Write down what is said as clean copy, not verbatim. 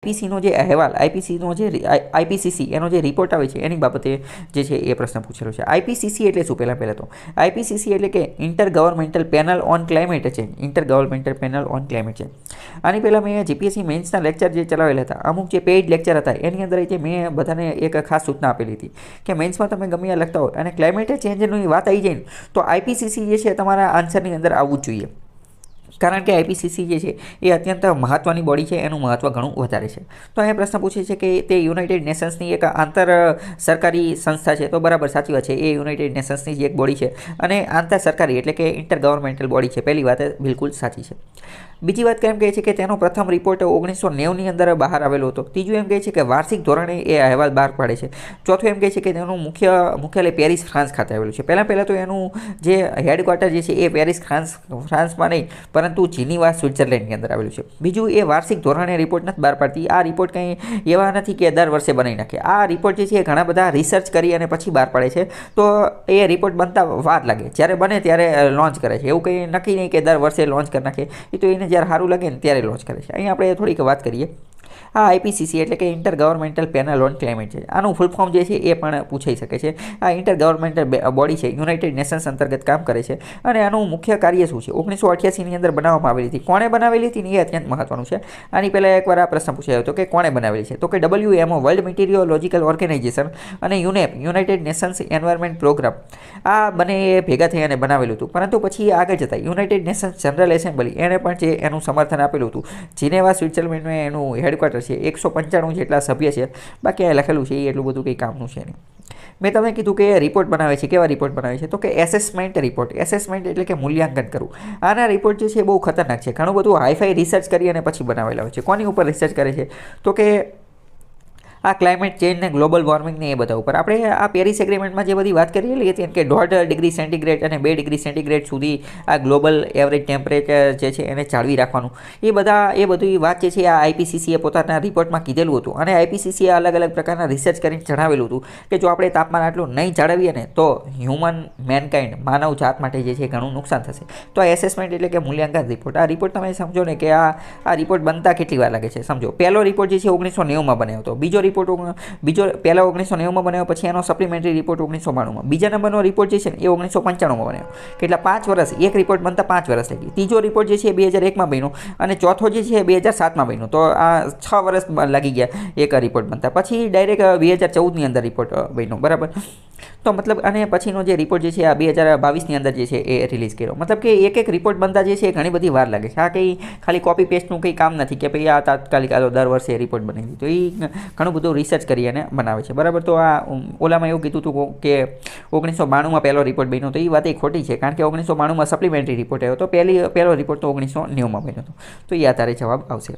આઈપીસીનો જે અહેવાલ, આઈપીસીનો જે આઈપીસીસી એનો જે રિપોર્ટ આવે છે એની બાબતે જે છે એ પ્રશ્ન પૂછેલો છે. આઈપીસીસી એટલે શું? પહેલાં તો આઈપીસીસી એટલે કે inter governmental panel on climate change. Inter governmental panel on climate change. આની પહેલાં મેં જીપીએસસી મેન્સના લેક્ચર જે ચલાવેલા હતા, અમુક જે પેઇડ લેક્ચર હતા એની અંદર જે મેં બધાને એક ખાસ સૂચના આપેલી હતી કે મેન્સમાં તમે ગમે ત્યાં લખતા હોય અને ક્લાઇમેટ ચેન્જની વાત આવી જાય ને તો આઈપીસીસી જે છે તમારા આન્સરની અંદર આવવું જ જોઈએ. કારણ કે આઈપીસીસી જે છે એ અત્યંત મહત્ત્વની બોડી છે, એનું મહત્ત્વ ઘણું વધારે છે. તો અહીંયા પ્રશ્ન પૂછે છે કે તે યુનાઇટેડ નેશન્સની એક આંતર સરકારી સંસ્થા છે. તો બરાબર, સાચી વાત છે, એ યુનાઇટેડ નેશન્સની જ એક બોડી છે અને આંતર સરકારી એટલે કે ઇન્ટર ગવર્મેન્ટલ બોડી છે. પહેલી વાત બિલકુલ સાચી છે. બીજી વાત કેમ કહે છે કે તેનો પ્રથમ રિપોર્ટ 1990ની અંદર બહાર આવેલો હતો. ત્રીજું એમ કહે છે કે વાર્ષિક ધોરણે એ અહેવાલ બહાર પાડે છે. ચોથું એમ કહે છે કે તેનું મુખ્યાલય પેરિસ, ફ્રાન્સ ખાતે આવેલું છે. પહેલાં તો એનું જે હેડક્વાર્ટર જે છે એ પેરિસ, ફ્રાન્સમાં નહીં પરંતુ જીનીવા, સ્વિટ્ઝરલેન્ડની અંદર આવેલું છે. બીજું, એ વાર્ષિક ધોરણે રિપોર્ટ નથી બહાર પાડતી. આ રિપોર્ટ કંઈ એવા નથી કે દર વર્ષે બનાવી નાખે. આ રિપોર્ટ જે છે એ ઘણા બધા રિસર્ચ કરી અને પછી બહાર પાડે છે. તો એ રિપોર્ટ બનતા વાર લાગે, જ્યારે બને ત્યારે લોન્ચ કરે છે. એવું કંઈ નક્કી નહીં કે દર વર્ષે લોન્ચ કરી નાખે. એ તો એને જ્યારે સારું લાગે ને ત્યારે લોન્ચ કરે છે. અહીં આપણે થોડીક વાત કરીએ. આ આઈપીસીસી એટલે કે inter governmental panel on climate change, આનું ફૂલ ફોર્મ જે છે એ પણ પૂછાઈ શકે છે. આ ઇન્ટર ગવર્મેન્ટલ બોડી છે, યુનાઇટેડ નેશન્સ અંતર્ગત કામ કરે છે અને આનું મુખ્ય કાર્ય શું છે? 1988ની અંદર બનાવવામાં આવેલી હતી. કોણે બનાવેલી હતી ને એ અત્યંત મહત્વનું છે. આની પહેલાં એકવાર આ પ્રશ્ન પૂછાયો હતો કે કોણે બનાવેલી છે? તો કે WMO, વર્લ્ડ મિટીરિયોલોજીકલ ઓર્ગેનાઇઝેશન, અને યુનેપ, યુનાઇટેડ નેશન્સ એન્વાયરમેન્ટ પ્રોગ્રામ, આ બંને ભેગા થઈ અને બનાવેલું હતું. પરંતુ પછી આગળ જતા યુનાઇટેડ નેશન્સ જનરલ એસેમ્બલી એને પણ જે એનું સમર્થન આપેલું હતું. જીનેવા, સ્વિટ્ઝરલેન્ડમાં એનું હેડક્વાર્ટર છે. 195 જેટલા સભ્ય છે. બાકી આ લખેલું છે એ એટલું બધું કંઈ કામનું છે નહીં. મેં તમને કીધું કે રિપોર્ટ બનાવે છે. કેવા રિપોર્ટ બનાવે છે? તો કે એસેસમેન્ટ રિપોર્ટ. એસેસમેન્ટ એટલે કે મૂલ્યાંકન કરવું. આના રિપોર્ટ જે છે એ બહુ ખતરનાક છે. ઘણું બધું હાઈફાઈ રિસર્ચ કરી અને પછી બનાવેલા હોય છે. કોની ઉપર રિસર્ચ કરે છે? તો કે આ ક્લાઇમેટ ચેન્જ ને ગ્લોબલ વોર્મિંગને એ બધા ઉપર. આપણે આ પેરિસ એગ્રીમેન્ટમાં જે બધી વાત કરેલી હતી કે 1.5 ડિગ્રી સેન્ટીગ્રેડ અને 2 ડિગ્રી સેન્ટીગ્રેડ સુધી આ ગ્લોબલ એવરેજ ટેમ્પરેચર જે છે એને જાળવી રાખવાનું, એ બધી વાત જે છે આ આઈપીસીસીએ પોતાના રિપોર્ટમાં કીધેલું હતું. અને આઈપીસીસીએ અલગ અલગ પ્રકારના રિસર્ચ કરીને જણાવેલું હતું કે જો આપણે તાપમાન આટલું નહીં જાળવીએ ને તો મેનકાઇન્ડ, માનવ જાત માટે જે છે ઘણું નુકસાન થશે. તો આ એસેસમેન્ટ એટલે કે મૂલ્યાંકન રિપોર્ટ. આ રિપોર્ટ તમે સમજો ને કે આ રિપોર્ટ બનતા કેટલી વાર લાગે છે. સમજો, પહેલો રિપોર્ટ જે છે 1990માં બન્યો હતો. બીજો પહેલા 1990માં બનાવ્યો, પછી એનો સપ્લિમેન્ટરી રિપોર્ટ 1992માં. બીજા નંબરનો રિપોર્ટ જે છે ને એ 1995માં બનાવ્યો. કેટલા? 5 વર્ષ. એક રિપોર્ટ બનતા 5 વર્ષ લાગી. ત્રીજો રિપોર્ટ જે છે એ 2001માં બન્યો અને ચોથો જે છે એ 2007માં બન્યો. તો આ 6 વર્ષ લાગી ગયા એક રિપોર્ટ બનતા. પછી ડાયરેક્ટ 2014ની અંદર રિપોર્ટ બન્યો. બરાબર. તો મતલબ અને પછીનો જે રિપોર્ટ જે છે આ 2022ની અંદર જે છે એ રિલીઝ કર્યો. મતલબ કે એક રિપોર્ટ બનતા જે છે એ ઘણી બધી વાર લાગે છે. આ કંઈ ખાલી કોપી પેસ્ટનું કંઈ કામ નથી કે ભાઈ આ તાત્કાલિક દર વર્ષે રિપોર્ટ બનાવી દીધો. એ ઘણું બધું રિસર્ચ કરી અને બનાવે છે. બરાબર. તો આ ઓલામાં એવું કીધું હતું કે 1992માં પહેલો રિપોર્ટ બન્યો. તો એ વાત એ ખોટી છે, કારણ કે 1992માં સપ્લિમેન્ટરી રિપોર્ટ આવ્યો હતો. પહેલો રિપોર્ટ તો 1990માં બન્યો હતો. તો એ આધારે જવાબ આવશે.